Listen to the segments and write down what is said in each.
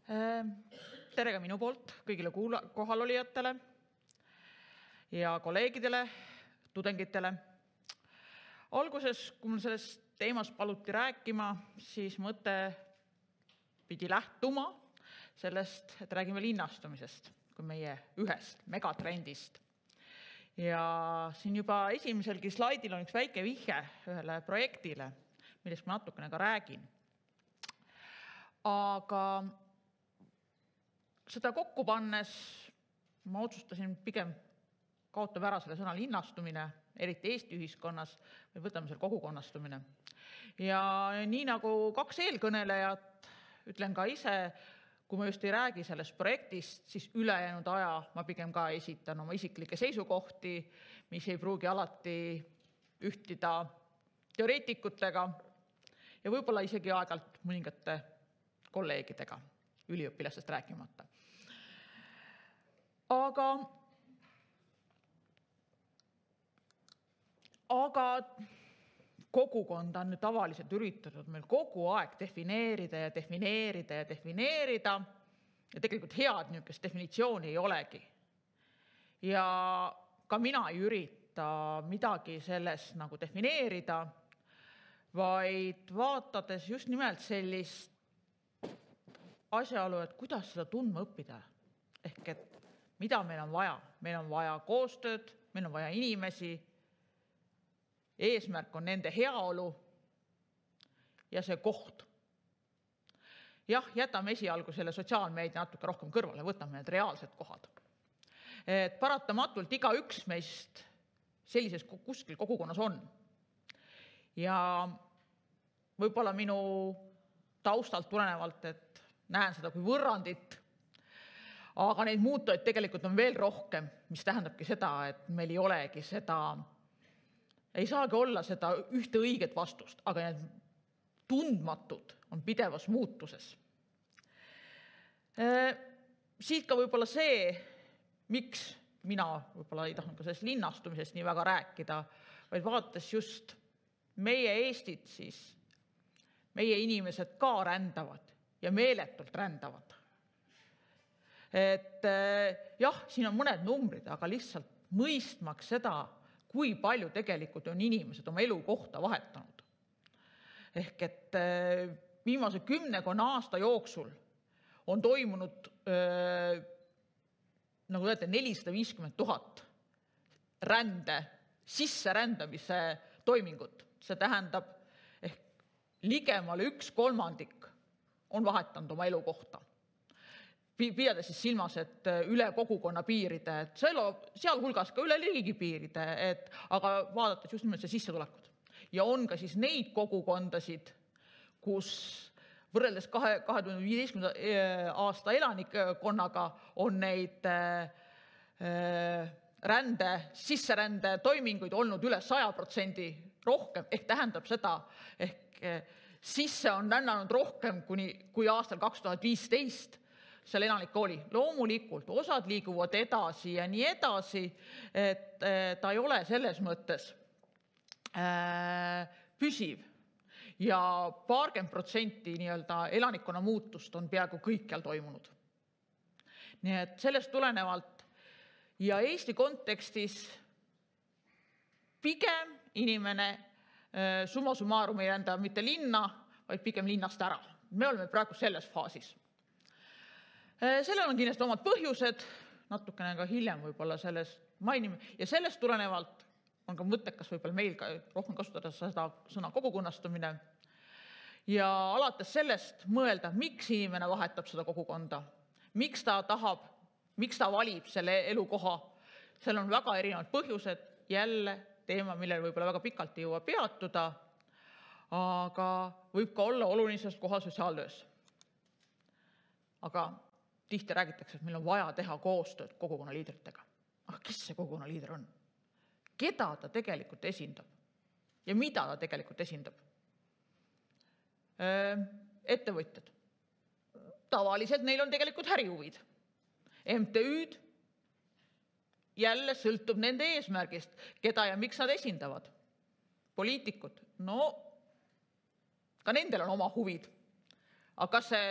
Tere ka minu poolt kõigile kohalolijatele ja kolleegidele, tudengitele. Alguses, kui mul sellest teemast paluti rääkima, siis mõte pidi lähtuma sellest, et räägime linnastumisest kui meie ühest megatrendist. Ja siin juba esimeselgi slaidil on üks väike vihje ühele projektile, millest ma natukene ka räägin. Aga seda kokku pannes ma otsustasin pigem kaotada ära selle sõna linnastumine, eriti Eesti ühiskonnas, või võtame selle kogukonnastumine. Ja nii nagu kaks eelkõnelejat, ütlen ka ise, kui ma just ei räägi sellest projektist, siis ülejäänud aja ma pigem ka esitan oma isiklikke seisukohti, mis ei pruugi alati ühtida teoreetikutega ja võib-olla isegi aeg-ajalt mõningate kolleegidega, üliõpilastest rääkimata. Aga kogukonda on nüüd tavaliselt üritatud meil kogu aeg defineerida ja tegelikult head niisugust definitsiooni ei olegi. Ja ka mina ei ürita midagi sellest nagu defineerida, vaid vaatades just nimelt sellist asjaolu, et kuidas seda tundma õppida. Ehk et mida meil on vaja? Meil on vaja koostööd, meil on vaja inimesi, eesmärk on nende heaolu ja see koht. Jah, jätame esialgu selle sotsiaalmeedia natuke rohkem kõrvale, võtame need reaalsed kohad. Et paratamatult igaüks meist sellises kuskil kogukonnas on. Ja võib-olla minu taustalt tulenevalt, et näen seda kui võrrandit, aga neid muutujaid tegelikult on veel rohkem, mis tähendabki seda, et meil ei olegi seda, ei saagi olla seda ühte õiget vastust, aga need tundmatud on pidevas muutuses. Siit ka võib-olla see, miks mina võib-olla ei tahtnud ka sellest linnastumisest nii väga rääkida, vaid vaadates just meie Eestit, siis meie inimesed ka rändavad ja meeletult rändavad. Et jah, siin on mõned numbrid, aga lihtsalt mõistmaks seda, kui palju tegelikult on inimesed oma elukohta vahetanud. Ehk et viimase 10 aasta jooksul on toimunud nagu öeldate 450 000 sisserändamise toimingut. See tähendab, ehk ligemale 1/3 on vahetanud oma elukohta. Pidades siis silmas, et üle kogukonna piiride, et seal hulgas ka üle riigipiiride, aga vaadates just nimelt see sissetulekud. Ja on ka siis neid kogukondasid, kus võrreldes 2015. aasta elanikkonnaga on neid sisserände toiminguid olnud üle 100% rohkem, ehk tähendab seda, ehk sisse on rännanud rohkem kui aastal 2015 seal elanik oli. Loomulikult, osad liiguvad edasi ja nii edasi, et ta ei ole selles mõttes püsiv. Ja 20% elanikkonna muutust on peaaegu kõikjal toimunud. Nii et sellest tulenevalt ja Eesti kontekstis pigem inimene summa summarum ei rända mitte linna, vaid pigem linnast ära. Me oleme praegu selles faasis. Sellel on kindlasti omad põhjused, natukene ka hiljem võib-olla sellest mainime, ja sellest tulenevalt on ka mõttekas võib-olla meil ka rohkem kasutada seda sõna kogukonnastumine ja alates sellest mõelda, miks inimene vahetab seda kogukonda, miks ta tahab, miks ta valib selle elukoha. Seal on väga erinevad põhjused, jälle teema, millel võib-olla väga pikalt ei jõua peatuda, aga võib ka olla olulises kohal sotsiaaltöös. Aga tihti räägitakse, et meil on vaja teha koostööd kogukonna liidritega. Aga kes see kogukonna liider on? Keda ta tegelikult esindab? Ja mida ta tegelikult esindab? Ettevõtjad. Tavaliselt neil on tegelikult ärihuvid. MTÜ-d jälle sõltub nende eesmärgist, keda ja miks nad esindavad. Poliitikud, no ka nendel on oma huvid. Aga kas see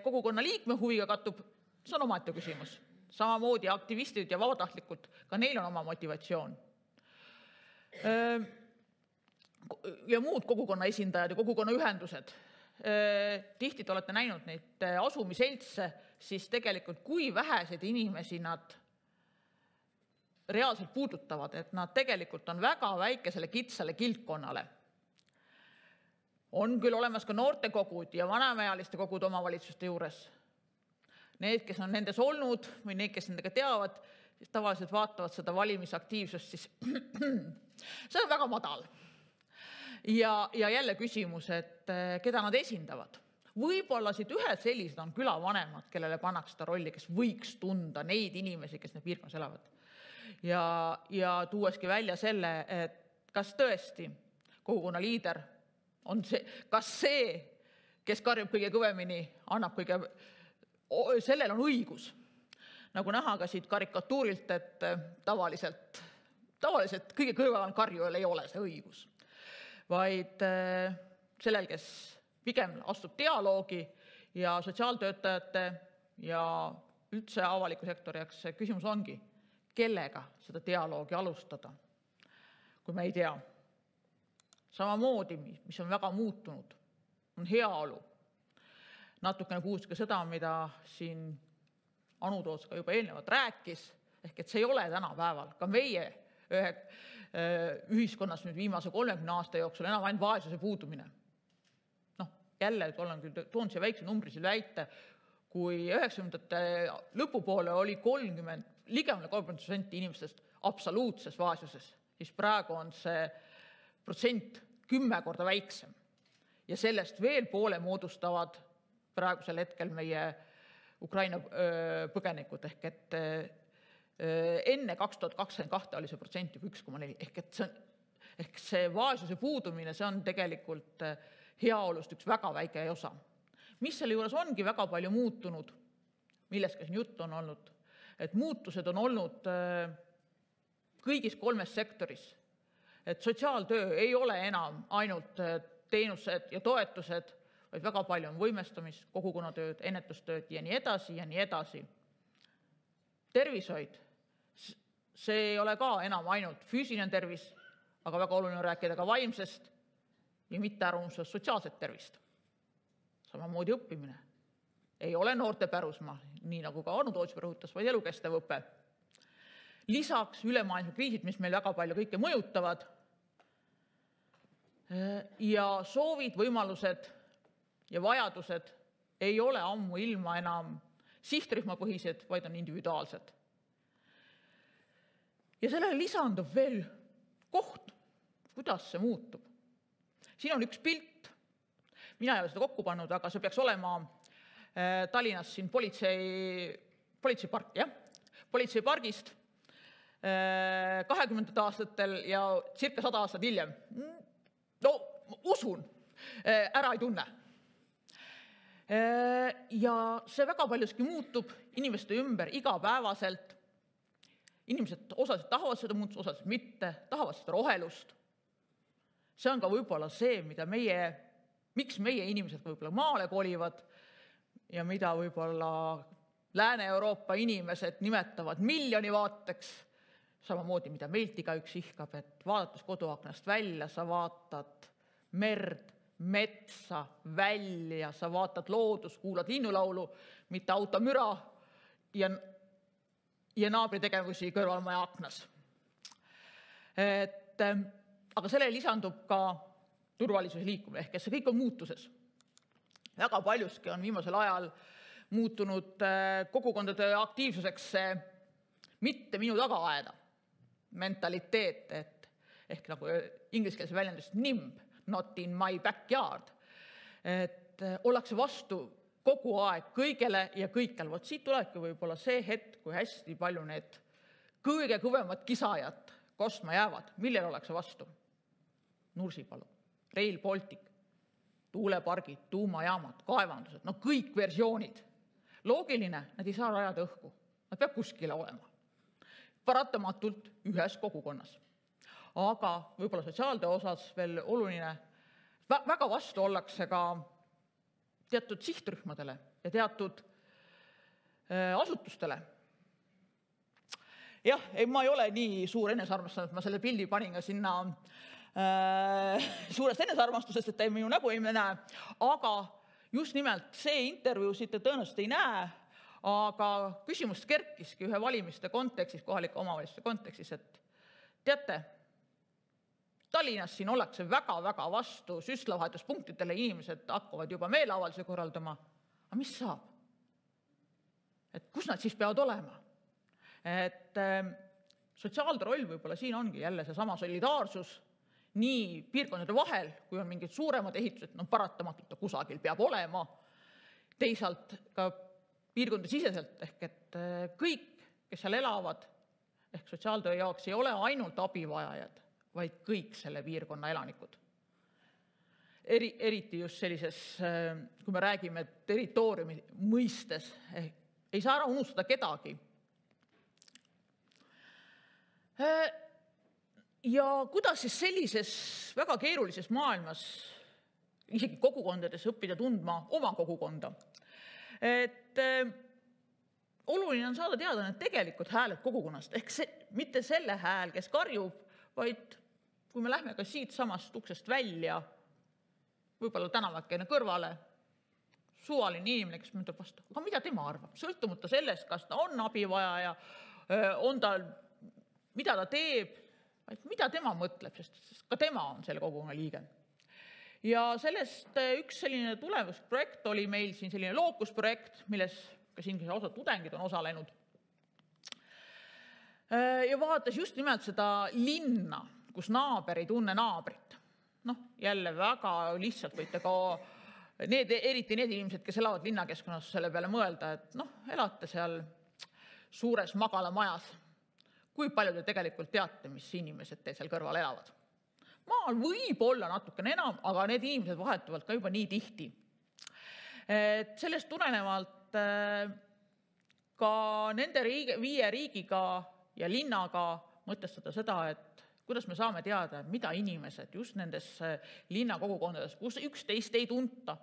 kogukonna liikme huviga kattub, see on omaette küsimus. Samamoodi aktivistid ja vabatahtlikud, ka neil on oma motivatsioon. Ja muud kogukonna esindajad ja kogukonna ühendused. Tihti te olete näinud neid asumiseltse, siis tegelikult kui vähesed inimesi nad reaalselt puudutavad, et nad tegelikult on väga väikesele kitsale kildkonnale. On küll olemas ka noortekogud ja vanemaealiste kogud omavalitsuste juures. Need, kes on nendes olnud või need, kes nendega teavad, siis tavaliselt vaatavad seda valimisaktiivsust, siis see on väga madal. Ja jälle küsimus, et keda nad esindavad. Võib-olla siit ühed sellised on külavanemad, kellele pannakse seda rolli, kes võiks tunda neid inimesi, kes need piirkonnas elavad. Ja tuueski välja selle, et kas tõesti kogukonna liider on see, kas see, kes karjub kõige kõvemini, annab kõige, sellel on õigus. Nagu näha ka siit karikatuurilt, et tavaliselt kõige kõvemal karjujal ei ole see õigus. Vaid sellel, kes pigem astub dialoogi ja sotsiaaltöötajate ja üldse avaliku sektori jaoks see küsimus ongi, kellega seda dialoogi alustada, kui me ei tea. Samamoodi, mis on väga muutunud, on heaolu. Natukene kuulsime ka seda, mida siin Anu Toots ka juba eelnevalt rääkis, ehk et see ei ole tänapäeval. Ka meie ühiskonnas nüüd viimase 30 aasta jooksul enam ainult vaesuse puudumine. Jälle olen küll toon siia väikse numbrilise väite, kui 90ndate lõpupoole oli 30% inimestest absoluutses vaesuses, siis praegu on see protsent 10 korda väiksem. Ja sellest veel poole moodustavad praegusel hetkel meie Ukraina põgenikud, ehk et enne 2022 oli see protsent juba 1,4. Ehk see vaesuse puudumine, see on tegelikult heaolust üks väga väike osa. Mis selle juures ongi väga palju muutunud, millest ka siin juttu on olnud, et muutused on olnud kõigis 3 sektoris. Et sotsiaaltöö ei ole enam ainult teenused ja toetused, vaid väga palju on võimestamist, kogukonnatööd, ennetustööd ja nii edasi ja nii edasi. Tervishoid, see ei ole ka enam ainult füüsiline tervis, aga väga oluline rääkida ka vaimsest ja mitte ärunusest sotsiaalset tervist. Samamoodi õppimine. Ei ole noorte pärusmaa, nii nagu ka Anu Toots rõhutas, vaid elukestev õpe. Lisaks ülemaailmsed kriisid, mis meil väga palju kõike mõjutavad, ja soovid, võimalused ja vajadused ei ole ammu ilma enam sihtrühmapõhised, vaid on individuaalsed. Ja sellele lisandub veel koht, kuidas see muutub. Siin on üks pilt, mina ei ole seda kokku pannud, aga see peaks olema Tallinnas siin politseipark, jah? Politseipargist 20. aastatel ja circa 100 aastat hiljem. No, usun, ära ei tunne. Ja see väga paljuski muutub inimeste ümber igapäevaselt. Inimesed osaliselt tahavad seda muutus, osaliselt mitte, tahavad seda rohelust. See on ka võib-olla see, mida miks meie inimesed võib-olla maale kolivad ja mida võib-olla Lääne-Euroopa inimesed nimetavad miljoni vaateks, samamoodi, mida meilt igaüks ihkab, et vaadates koduaknast välja, sa vaatad merd, metsa, välja, sa vaatad loodus, kuulad linnulaulu, mitte automüra ja naabritegevusi kõrvalmaja aknas. Aga sellele lisandub ka turvalisuse liikumine, ehk see kõik on muutuses. Väga paljuski on viimasel ajal muutunud kogukondade aktiivsuseks mitte minu tagaaeda mentaliteet, ehk nagu ingliskeelse väljendus NIMB, not in my backyard, et ollakse vastu kogu aeg kõigele ja kõikjal. Vot siit tulebki võib-olla see hetk, kui hästi palju need kõige kõvemad kisajad kostma jäävad, millel ollakse vastu. Nursipalu, Rail Baltic, tuulepargid, tuumajaamad, kaevandused, no kõik versioonid. Loogiline, nad ei saa rajada õhku, nad peab kuskile olema. Paratamatult ühes kogukonnas. Aga võib-olla sotsiaaltöö osas veel oluline, väga vastu ollakse ka teatud sihtrühmadele ja teatud asutustele. Jah, ma ei ole nii suur enesearmastus, ma selle pildi panin ka sinna suurest enesearmastusest, et te minu nägu ei näe, aga just nimelt see intervjuu siit tõenäoliselt ei näe, aga küsimus kerkiski ühe valimiste kontekstis, kohalike omavalitsuste kontekstis, et teate, Tallinnas siin ollakse väga-väga vastu süstlavahetuspunktidele, inimesed hakkavad juba meeleavalduse korraldama. Aga mis saab? Et kus nad siis peavad olema? Et sotsiaalde roll võib-olla siin ongi jälle see sama solidaarsus nii piirkondade vahel, kui on mingid suuremad ehitused, paratamatult kusagil peab olema. Teisalt ka piirkondade siseselt, ehk et kõik, kes seal elavad, ehk sotsiaaltöö jaoks ei ole ainult abivajajad, vaid kõik selle piirkonna elanikud. Eriti just sellises, kui me räägime territooriumi mõistes, ei saa ära unustada kedagi. Ja kuidas siis sellises väga keerulises maailmas, isegi kogukondades õppida tundma oma kogukonda? Et oluline on saada teada need tegelikult hääled kogukonnast, ehk mitte selle hääl, kes karjub, vaid kui me lähme ka siit samast uksest välja, võib-olla tänavakene kõrvale, suvaline inimene, kes mõtleb vastu, aga mida tema arvab? Sõltumata sellest, kas ta on abivajaja, on ta, mida ta teeb, vaid mida tema mõtleb, sest ka tema on selle kogukonna liige. Ja sellest üks selline tulemusprojekt oli meil siin selline lookusprojekt, milles ka siin osa tudengid on osalenud. Ja vaatas just nimelt seda linna, kus naaber ei tunne naabrit. Jälle väga lihtsalt võite ka eriti need inimesed, kes elavad linnakeskkonnas, selle peale mõelda, et elate seal suures magalamajas. Kui palju te tegelikult teate, mis inimesed teil seal kõrval elavad? Maal võib olla natukene enam, aga need inimesed vahetuvad ka juba nii tihti. Sellest tulenevalt ka nende 5 riigiga ja linnaga mõtestada seda, et kuidas me saame teada, mida inimesed just nendes linnakogukondades, kus üksteist ei tunta.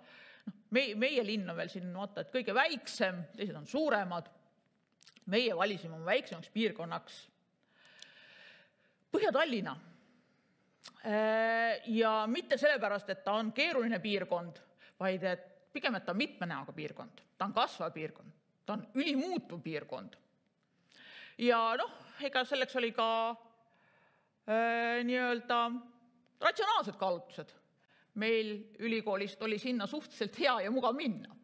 Meie linn on veel siin vaata, et kõige väiksem, teised on suuremad. Meie valisime oma väiksemaks piirkonnaks Põhja-Tallinna. Ja mitte sellepärast, et ta on keeruline piirkond, vaid et pigem, et ta on mitme näoga piirkond. Ta on kasvav piirkond, ta on ülimuutuv piirkond. Ja ega selleks oli ka nii-öelda ratsionaalsed kaalutlused. Meil ülikoolist oli sinna suhteliselt hea ja mugav minna.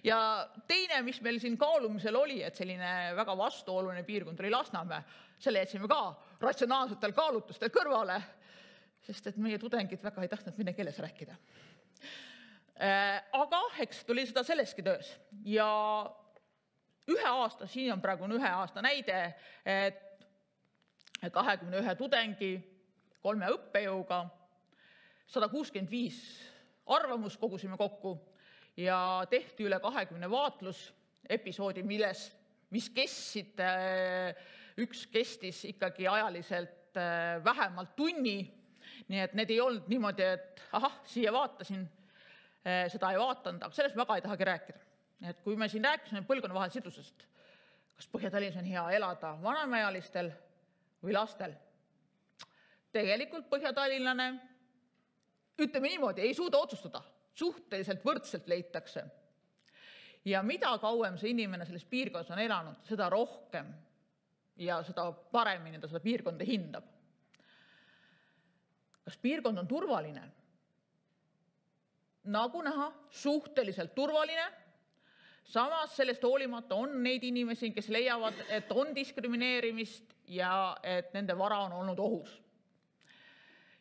Ja teine, mis meil siin kaalumisel oli, et selline väga vastuoluline piirkond oli Lasnamäe, selle jätsime ka ratsionaalsetel kaalutlustel kõrvale, sest et meie tudengid väga ei tahtnud vene keeles rääkida. Aga eks tuli seda selleski töös. Ja 1 aasta, siin on praegu 1 aasta näide, et 21 tudengi, 3 õppejõuga, 165 arvamus kogusime kokku ja tehti üle 20 vaatlusepisoodi, mis kestsid, üks kestis ikkagi ajaliselt vähemalt tunni, nii et need ei olnud niimoodi, et siia vaatasin, seda ei vaatanud, aga sellest väga ei tahagi rääkida. Et kui me siin rääkisime põlvkonna vahel sidusest, kas Põhja-Tallinnas on hea elada vanemaealistel või lastel. Tegelikult Põhja-Tallinnane, ütleme niimoodi, ei suuda otsustada. Suhteliselt võrdselt leitakse. Ja mida kauem see inimene selles piirkonnas on elanud, seda rohkem ja seda paremini ta seda piirkonda hindab. Kas piirkond on turvaline? Nagu näha, suhteliselt turvaline. Samas sellest hoolimata on neid inimesi, kes leiavad, et on diskrimineerimist ja et nende vara on olnud ohus.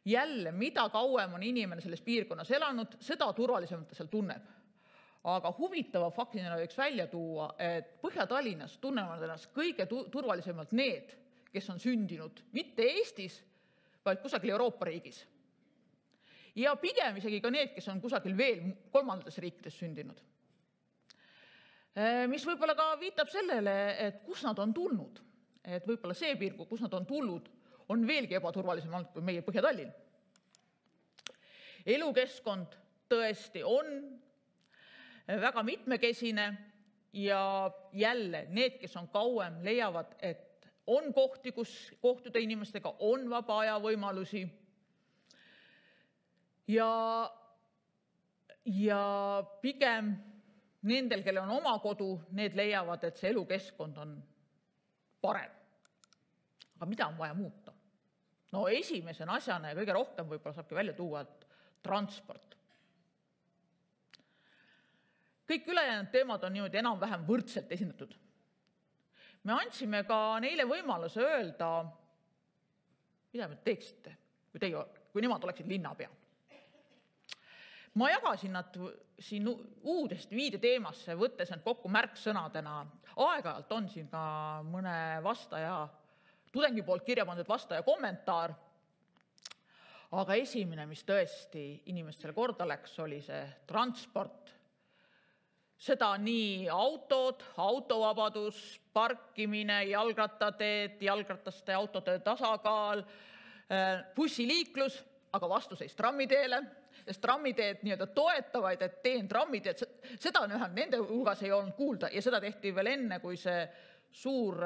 Jälle, mida kauem on inimene selles piirkonnas elanud, seda turvalisemalt ta seal tunneb. Aga huvitava faktina võiks välja tuua, et Põhja-Tallinnas tunnevad ennast kõige turvalisemalt need, kes on sündinud mitte Eestis, vaid kusagil Euroopa riigis. Ja pigem isegi ka need, kes on kusagil veel 3. riikides sündinud. Mis võib-olla ka viitab sellele, et kus nad on tulnud. Et võib-olla see piirkond, kus nad on tulnud, on veelgi ebaturvalisem olnud kui meie Põhja-Tallinn. Elukeskkond, tõesti on väga mitmekesine ja jälle need, kes on kauem, leiavad, et on kohti, kus kohtuda inimestega, on vaba aja võimalusi ja pigem nendel, kellel on oma kodu, need leiavad, et see elukeskkond on parem. Aga mida on vaja muuta? No esimese asjana ja kõige rohkem võib-olla saabki välja tuua, et transport. Kõik ülejäänud teemad on niimoodi enam-vähem võrdselt esindatud. Me andsime ka neile võimaluse öelda, mida me teeksite, kui nemad oleksid linnapea. Ma jagasin nad siin uudest 5 teemasse, võttes need kokku märksõnadena. Aeg-ajalt on siin ka mõne vastaja, tudengi poolt kirja pandud vastaja kommentaar. Aga esimene, mis tõesti inimestele korda läks, oli see transport. Seda nii autod, autovabadus, parkimine, jalgrattateed, jalgrattaste autode tasakaal, bussiliiklus, aga vastuseis trammiteele, sest trammiteed nii-öelda toetavaid, et teen trammiteed, seda nende hulgas ei olnud kuulda ja seda tehti veel enne, kui see suur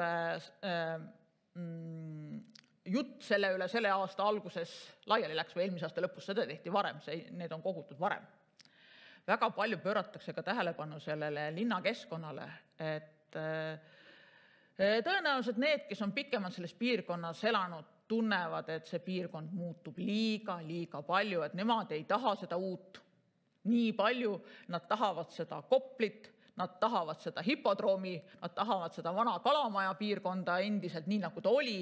jutt selle üle selle aasta alguses laiali läks või eelmise aasta lõpus, seda tehti varem, need on kogutud varem. Väga palju pööratakse ka tähelepanu sellele linnakeskkonnale, et tõenäoliselt need, kes on pikemalt selles piirkonnas elanud, tunnevad, et see piirkond muutub liiga palju, et nemad ei taha seda uut nii palju, nad tahavad seda Koplit, nad tahavad seda hipodroomi, nad tahavad seda vana kalamaja piirkonda endiselt nii, nagu ta oli.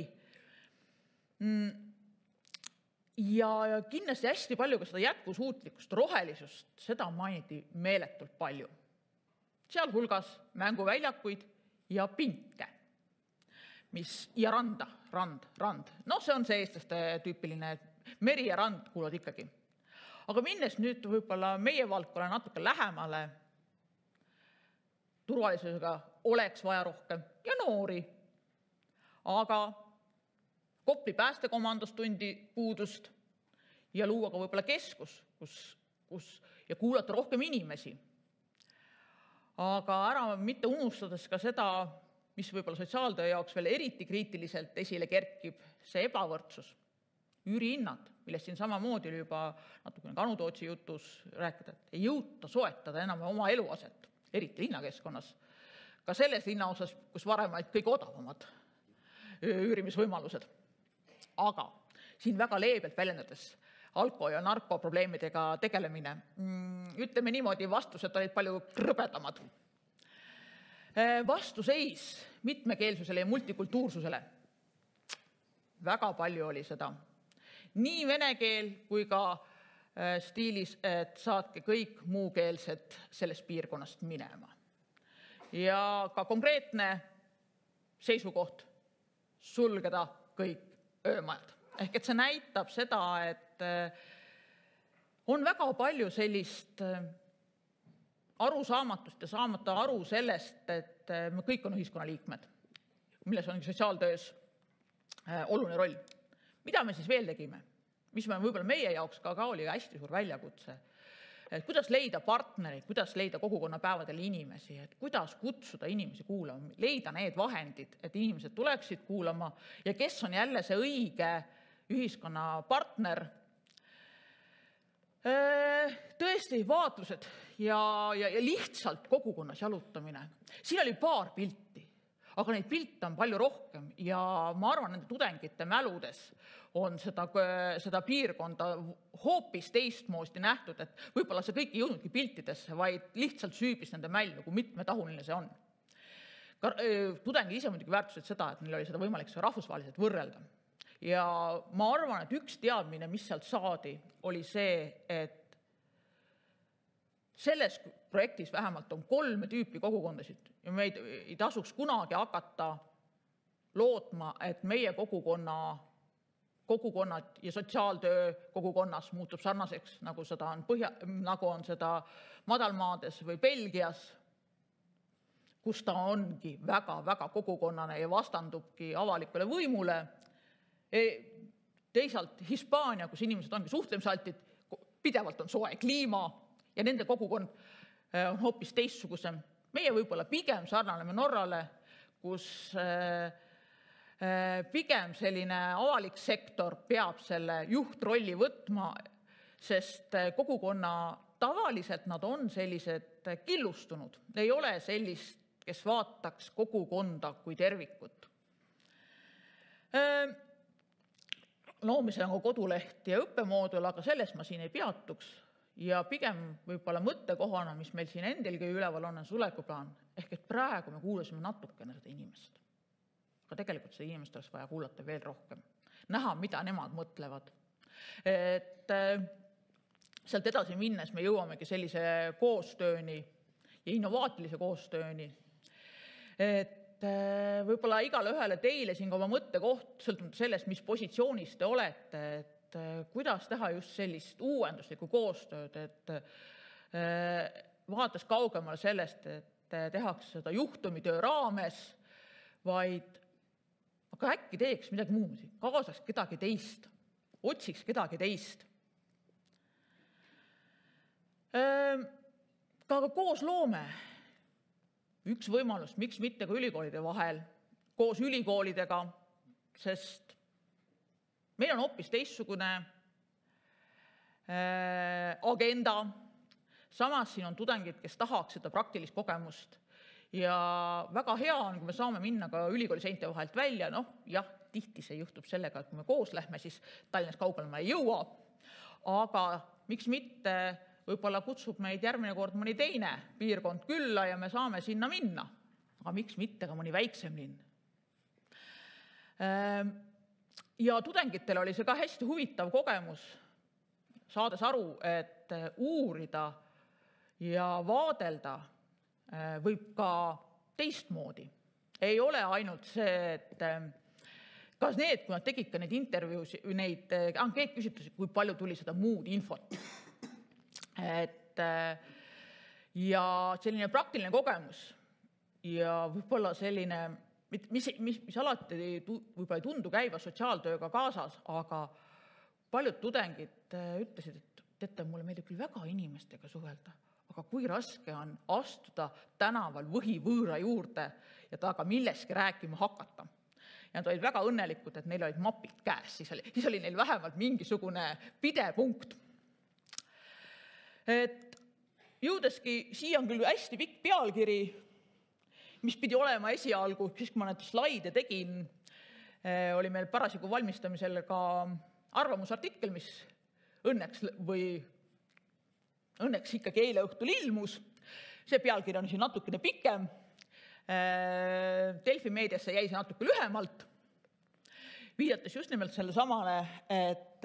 Ja kindlasti hästi palju ka seda jätkusuutlikkust, rohelisust, seda mainiti meeletult palju. Sealhulgas mänguväljakuid ja pinke. Ja rand. No see on see eestlaste tüüpiline, meri ja rand kuuluvad ikkagi. Aga minnes nüüd võib-olla meie valdkonna natuke lähemale, turvalisusega oleks vaja rohkem ja noori. Aga Kopli päästekomandost tundi puudust ja luua ka võib-olla keskus, kus ja kuulata rohkem inimesi. Aga ära mitte unustades ka seda, mis võib-olla sotsiaaltöö jaoks veel eriti kriitiliselt esile kerkib, see ebavõrdsus, üürihinnad, millest siin samamoodi oli juba natukene Kanutootsi jutus rääkida, et ei jõuta soetada enam oma eluaset, eriti linnakeskkonnas. Ka selles linnaosas, kus varem olid kõige odavamad üürimisvõimalused. Aga siin väga leebelt väljendades alko- ja narkoprobleemidega tegelemine, ütleme niimoodi, vastused olid palju krõbedamad. Vastuseis mitmekeelsusele ja multikultuursusele. Väga palju oli seda. Nii vene keel kui ka stiilis, et saatke kõik muukeelsed sellest piirkonnast minema. Ja ka konkreetne seisukoht sulgeda kõik öömajad. Ehk et see näitab seda, et on väga palju sellist arusaamatust ja saamata aru sellest, et me kõik on ühiskonna liikmed, milles on sotsiaaltöös oluline roll. Mida me siis veel tegime? Mis me võib-olla meie jaoks ka oli hästi suur väljakutse. Kuidas leida partnereid, kuidas leida kogukonnapäevadel inimesi, et kuidas kutsuda inimesi kuulama, leida need vahendid, et inimesed tuleksid kuulama ja kes on jälle see õige ühiskonna partner. Tõesti vaatlused ja lihtsalt kogukonnas jalutamine. Siin oli paar pilti, aga neid pilte on palju rohkem ja ma arvan, nende tudengite mäludes on seda piirkonda hoopis teistmoodi nähtud, et võib-olla see kõik ei jõudnudki piltidesse, vaid lihtsalt süübis nende mällu, kui mitmetahuline see on. Tudengid ise muidugi väärtusid seda, et neil oli seda võimalik rahvusvaheliselt võrrelda. Ja ma arvan, et üks teadmine, mis sealt saadi, oli see, et selles projektis vähemalt on 3 tüüpi kogukondasid ja me ei tasuks kunagi hakata lootma, et meie kogukonnad ja sotsiaaltöö kogukonnas muutub sarnaseks, nagu on seda madalmaades või Belgias, kus ta ongi väga kogukonnane ja vastandubki avalikule võimule. Teisalt Hispaania, kus inimesed ongi suhtlemisaltid, pidevalt on soe kliima, ja nende kogukond on hoopis teistsugusem. Meie võib-olla pigem sarnaneme Norrale, kus pigem selline avalik sektor peab selle juhtrolli võtma, sest kogukonna tavaliselt nad on sellised killustunud. Ei ole sellist, kes vaataks kogukonda kui tervikut. Loomisel on koduleht ja õppemoodul, aga selles ma siin ei peatuks. Ja pigem võib-olla mõttekohana, mis meil siin endilgi üleval on sulekuplaan, ehk et praegu me kuulasime natukene seda inimest. Aga tegelikult seda inimest oleks vaja kuulata veel rohkem. Näha, mida nemad mõtlevad. Et sealt edasi minnes me jõuamegi sellise koostööni ja innovaatilise koostööni. Et võib-olla igale ühele teile siin oma mõttekoht, sõltumata sellest, mis positsioonis te olete, et kuidas teha just sellist uuenduslikku koostööd, et vaadates kaugemale sellest, et tehakse seda juhtumitöö raames, vaid aga äkki teeks midagi muud, kaasaks kedagi teist, otsiks kedagi teist. Ka koos loome. Üks võimalus, miks mitte ka ülikoolide vahel, koos ülikoolidega, sest meil on hoopis teistsugune agenda. Samas siin on tudengid, kes tahaks seda praktilist kogemust. Ja väga hea on, kui me saame minna ka ülikooli seinte vahelt välja. Jah, tihti see juhtub sellega, et kui me koos lähme, siis Tallinnas kaugele ma ei jõua. Aga miks mitte võib-olla kutsub meid järgmine kord mõni teine piirkond külla ja me saame sinna minna. Aga miks mitte ka mõni väiksem linn. Ja tudengitel oli see ka hästi huvitav kogemus, saades aru, et uurida ja vaadelda võib ka teistmoodi. Ei ole ainult see, et kas need, kui nad tegid ka neid intervjuusi, neid ankeetküsitlusi, kui palju tuli seda muud infot. Ja selline praktiline kogemus ja võib-olla selline, mis alati võib-olla ei tundu käiva sotsiaaltööga kaasas, aga paljud tudengid ütlesid, et teate, mulle meeldib küll väga inimestega suhelda, aga kui raske on astuda tänaval võhivõõra juurde ja taga milleski rääkima hakata. Ja nad olid väga õnnelikud, et neil olid mapid käes, siis oli neil vähemalt mingisugune pidepunkt. Et jõudeski, siia on küll hästi pikk pealkiri, mis pidi olema esialgu, siis kui ma need slaide tegin, oli meil parasjagu valmistamisel ka arvamusartikkel, mis õnneks ikkagi eile õhtul ilmus. See pealkiri on siin natukene pikem. Delfi meediasse jäi see natuke lühemalt. Viidates just nimelt selle samale, et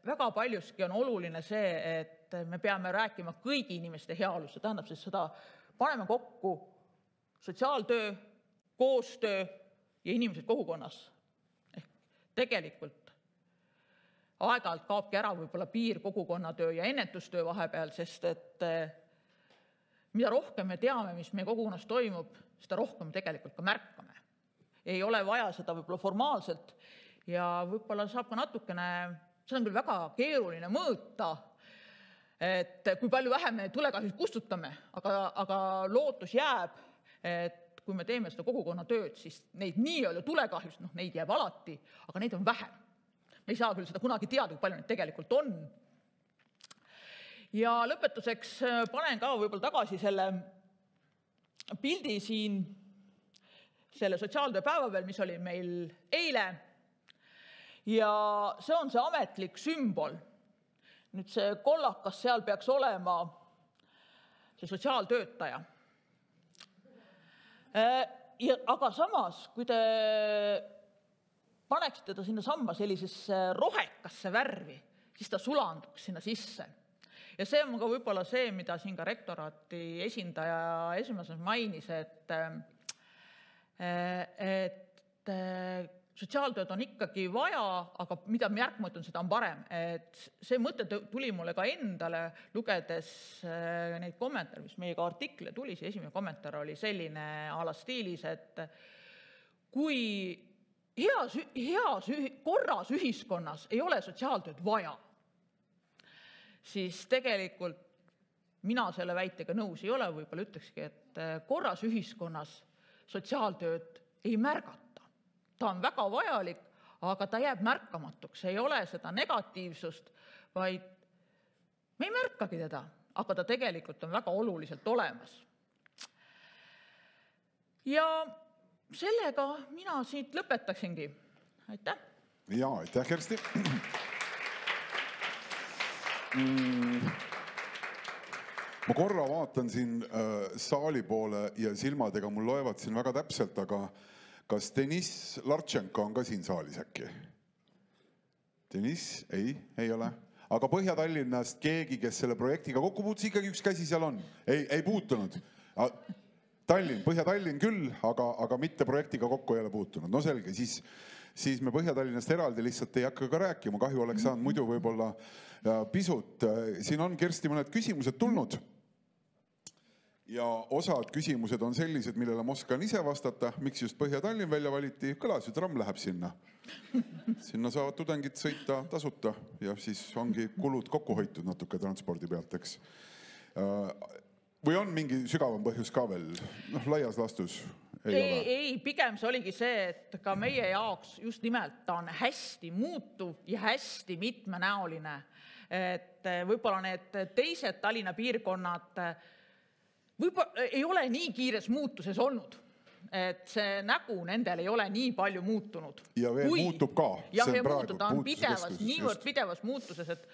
väga paljuski on oluline see, et me peame rääkima kõigi inimeste heaolust. See tähendab siis seda, paneme kokku sotsiaaltöö, koostöö ja inimesed kogukonnas. Tegelikult aeg-ajalt kaobki ära võib-olla piir kogukonnatöö ja ennetustöö vahepeal, sest et mida rohkem me teame, mis meie kogukonnas toimub, seda rohkem tegelikult ka märkame. Ei ole vaja seda võib-olla formaalselt ja võib-olla saab ka natukene, see on küll väga keeruline mõõta, et kui palju vähem me tulekahjusid kustutame, aga lootus jääb, et kui me teeme seda kogukonna tööd, siis neid nii-öelda tulekahjust, neid jääb alati, aga neid on vähem. Me ei saa küll seda kunagi teada, kui palju neid tegelikult on. Ja lõpetuseks panen ka võib-olla tagasi selle pildi siin, selle sotsiaaltöö päeva peal, mis oli meil eile. Ja see on see ametlik sümbol. Nüüd see kollakas seal peaks olema see sotsiaaltöötaja. Aga samas, kui te paneksite ta sinna samma sellisesse rohekasse värvi, siis ta sulanduks sinna sisse. Ja see on ka võib-olla see, mida siin ka rektoraati esindaja esimeses mainis, et sotsiaaltööd on ikkagi vaja, aga mida järgmõt on, seda on parem. Et see mõte tuli mulle ka endale, lugedes neid kommentaare, mis meiega artikle tuli. See esimene kommentaar oli selline alastiilis, et kui heas korras ühiskonnas ei ole sotsiaaltööd vaja, siis tegelikult mina selle väitega nõus ei ole, võib-olla ütlekski, et korras ühiskonnas sotsiaaltööd ei märgata. Ta on väga vajalik, aga ta jääb märkamatuks. Ei ole seda negatiivsust, vaid me ei märkagi teda, aga ta tegelikult on väga oluliselt olemas. Ja sellega mina siit lõpetaksingi. Aitäh! Jaa, aitäh, Kersti! Ma korra vaatan siin saali poole ja silmadega mul loevad siin väga täpselt, aga kas Deniss Lartšenko on ka siin saalis äkki? Deniss? Ei ole. Aga Põhja-Tallinnast keegi, kes selle projektiga kokku puutus, ikkagi üks käsi seal on. Ei puutunud. Põhja-Tallinn küll, aga mitte projektiga kokku ei ole puutunud. No selge, siis me Põhja-Tallinnast eraldi lihtsalt ei hakka ka rääkima. Kahju oleks saanud muidu võib-olla pisut. Siin on Kersti mõned küsimused tulnud. Ja osad küsimused on sellised, millele ma oskan ise vastata. Miks just Põhja-Tallinn välja valiti? Kõlas ju, tramm läheb sinna. Sinna saavad tudengid sõita tasuta ja siis ongi kulud kokku hoitud natuke transpordi pealt, eks. Või on mingi sügavam põhjus ka veel? Laias lastus ei, pigem see oligi see, et ka meie jaoks just nimelt ta on hästi muutuv ja hästi mitmenäoline. Et võib-olla need teised Tallinna piirkonnad ei ole nii kiires muutuses olnud, et see nägu nendel ei ole nii palju muutunud. Ja veel muutub ka. Ja veel muutub, ta on niivõrd pidevas muutuses, et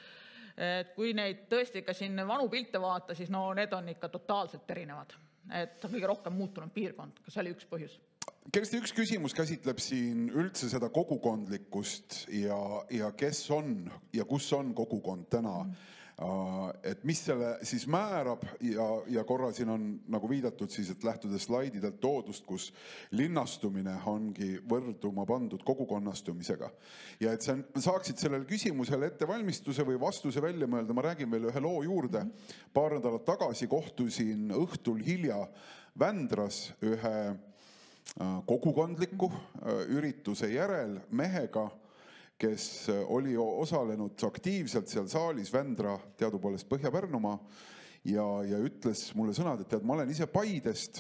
kui neid tõesti ka siin vanu pilte vaata, siis no need on ikka totaalselt erinevad. Et ta kõige rohkem muutunud piirkond, kas see oli üks põhjus? Kersti, üks küsimus käsitleb siin üldse seda kogukondlikkust ja kes on ja kus on kogukond täna. Et mis selle siis määrab ja korra siin on nagu viidatud siis, et lähtudes slaididelt toodust, kus linnastumine ongi võrduma pandud kogukonnastumisega. Ja et sa saaksid sellele küsimusele ettevalmistuse või vastuse välja mõelda, ma räägin veel ühe loo juurde. Paar nädalat tagasi kohtusin õhtul hilja Vändras ühe kogukondliku ürituse järel mehega, kes oli osalenud aktiivselt seal saalis Vändra teadupoolest Põhja-Pärnumaa ja ütles mulle sõnad, et tead, ma olen ise Paidest,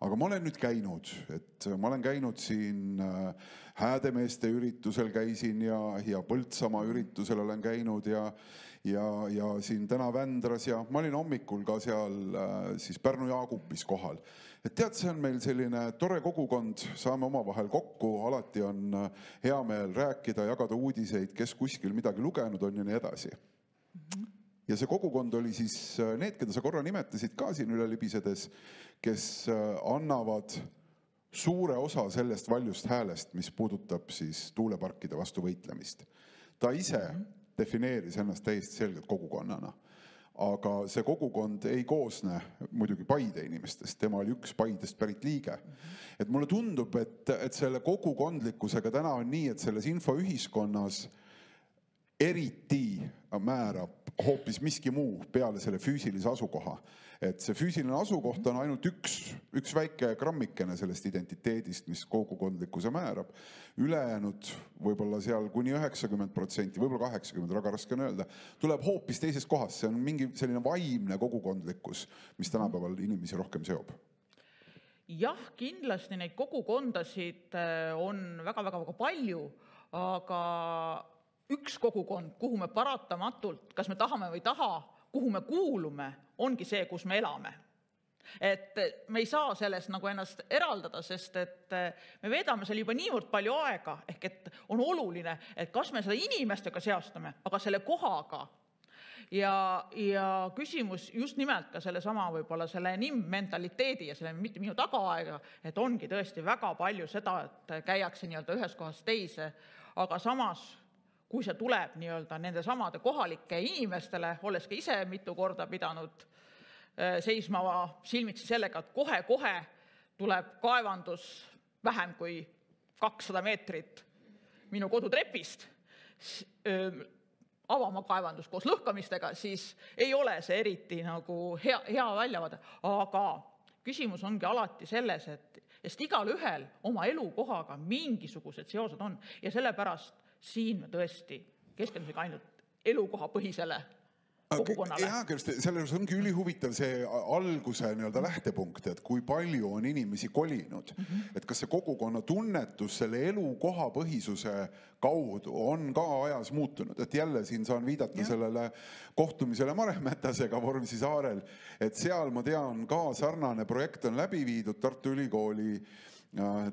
aga ma olen nüüd käinud, et ma olen käinud siin Häädemeeste üritusel käisin ja Põltsamaa üritusel olen käinud ja siin täna Vändras ja ma olin hommikul ka seal siis Pärnu Jaagupis kohal. Et tead, see on meil selline tore kogukond, saame oma vahel kokku, alati on hea meel rääkida, jagada uudiseid, kes kuskil midagi lugenud on ja nii edasi. Ja see kogukond oli siis need, keda sa korra nimetasid ka siin üle libisedes, kes annavad suure osa sellest valjust häälest, mis puudutab siis tuuleparkide vastu võitlemist. Ta ise defineeris ennast täiesti selgelt kogukonnana. Aga see kogukond ei koosne muidugi Paide inimestest, tema oli üks Paidest pärit liige. Et mulle tundub, et selle kogukondlikkusega täna on nii, et selles infoühiskonnas eriti määrab hoopis miski muu peale selle füüsilise asukoha. Et see füüsiline asukoht on ainult üks väike grammikene sellest identiteedist, mis kogukondlikkuse määrab. Ülejäänud võib-olla seal kuni 90%, võib-olla 80%, väga raske on öelda, tuleb hoopis teisest kohast. See on mingi selline vaimne kogukondlikkus, mis tänapäeval inimesi rohkem seob. Jah, kindlasti neid kogukondasid on väga-väga palju, aga üks kogukond, kuhu me paratamatult, kas me tahame või taha, kuhu me kuulume, ongi see, kus me elame. Et me ei saa sellest nagu ennast eraldada, sest et me veedame seal juba niivõrd palju aega, ehk et on oluline, et kas me seda inimestega seostame, aga selle kohaga. Ja küsimus just nimelt ka selle sama võib-olla selle mentaliteedi ja selle mitte minu tagaaega, et ongi tõesti väga palju seda, et käiakse nii-öelda ühes kohas teise, aga samas kui see tuleb nii-öelda nende samade kohalike inimestele, olles ka ise mitu korda pidanud seisma silmitsi sellega, et kohe tuleb kaevandus vähem kui 200 meetrit minu kodutrepist, avama kaevandus koos lõhkamistega, siis ei ole see eriti nagu hea väljavaade. Aga küsimus ongi alati selles, et igal ühel oma elukohaga mingisugused seosed on ja sellepärast siin me tõesti keskendumisega ainult elukoha põhisele kogukonnale. Jaa, selles ongi ülihuvitav see alguse nii-öelda lähtepunkt, et kui palju on inimesi kolinud. Et kas see kogukonna tunnetus selle elukoha põhisuse kaudu on ka ajas muutunud. Et jälle siin saan viidata sellele kohtumisele Maremätasega Vormsi saarel, et seal ma tean ka sarnane projekt on läbi viidud Tartu Ülikooli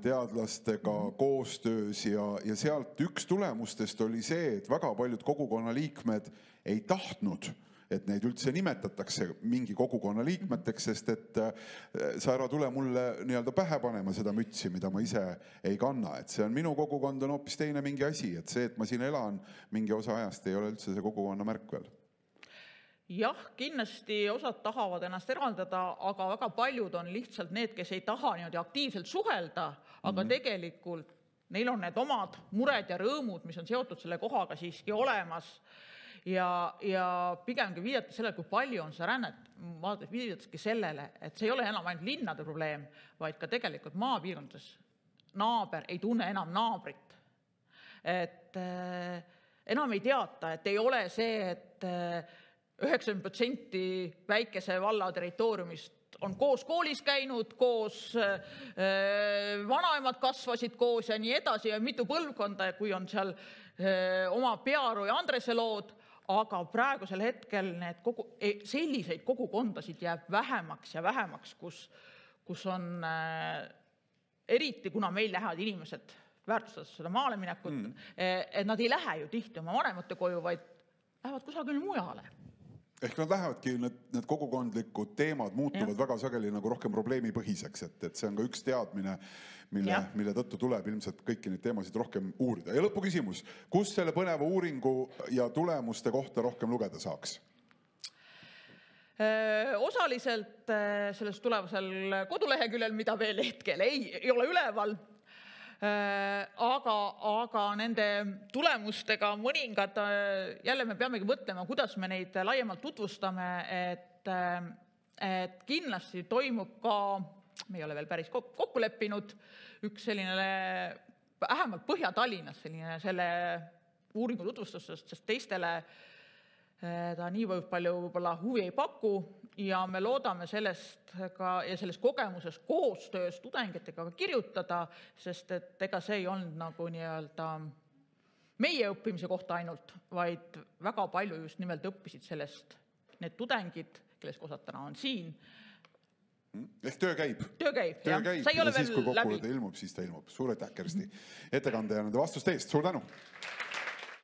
teadlastega koostöös ja sealt üks tulemustest oli see, et väga paljud kogukonna liikmed ei tahtnud, et neid üldse nimetatakse mingi kogukonna liikmeteks, sest et sa ära tule mulle nii-öelda pähe panema seda mütsi, mida ma ise ei kanna. Et see on minu kogukond on hoopis teine mingi asi, et see, et ma siin elan mingi osa ajast, ei ole üldse see kogukonna märk veel. Jah, kindlasti osad tahavad ennast eraldada, aga väga paljud on lihtsalt need, kes ei taha niimoodi aktiivselt suhelda, aga tegelikult neil on need omad mured ja rõõmud, mis on seotud selle kohaga siiski olemas. Ja pigemgi viidata sellele, kui palju on see rännet, viidataski sellele, et see ei ole enam ainult linnade probleem, vaid ka tegelikult maapiirkondades naaber ei tunne enam naabrit. Et enam ei teata, et ei ole see, et 90% väikese valla territooriumist on koos koolis käinud, koos vanaemad kasvasid koos ja nii edasi ja mitu põlvkonda, kui on seal oma Pearu ja Andrese lood, aga praegusel hetkel selliseid kogukondasid jääb vähemaks ja vähemaks, kus on eriti, kuna meil lähevad inimesed väärtustades seda maale minekut, et nad ei lähe ju tihti oma vanemate koju, vaid lähevad kusagil mujale. Ehk nad lähevadki, need kogukondlikud teemad muutuvad väga sageli nagu rohkem probleemipõhiseks, et see on ka üks teadmine, mille tõttu tuleb ilmselt kõiki neid teemasid rohkem uurida. Ja lõpu küsimus, kus selle põneva uuringu ja tulemuste kohta rohkem lugeda saaks? Osaliselt sellest tulevasel koduleheküljel, mida veel hetkel ei ole üleval, aga nende tulemustega mõningad, jälle me peamegi mõtlema, kuidas me neid laiemalt tutvustame, et kindlasti toimub ka, me ei ole veel päris kokku leppinud, üks selline, vähemalt Põhja-Tallinnas selle uuringu tutvustusest, sest teistele ta nii palju võib-olla huvi ei paku ja me loodame sellest ka ja selles kogemuses koostöös tudengitega kirjutada, sest et ega see ei olnud nagu nii-öelda meie õppimise kohta ainult, vaid väga palju just nimelt õppisid sellest need tudengid, kellest osad täna on siin. Ehk töö käib. Töö käib, ja see ei ole siis, kui veel läbi. kokkulepe ilmub, siis ta ilmub. Suur aitäh, Kersti, ettekande ja nende vastuste eest. Suur tänu!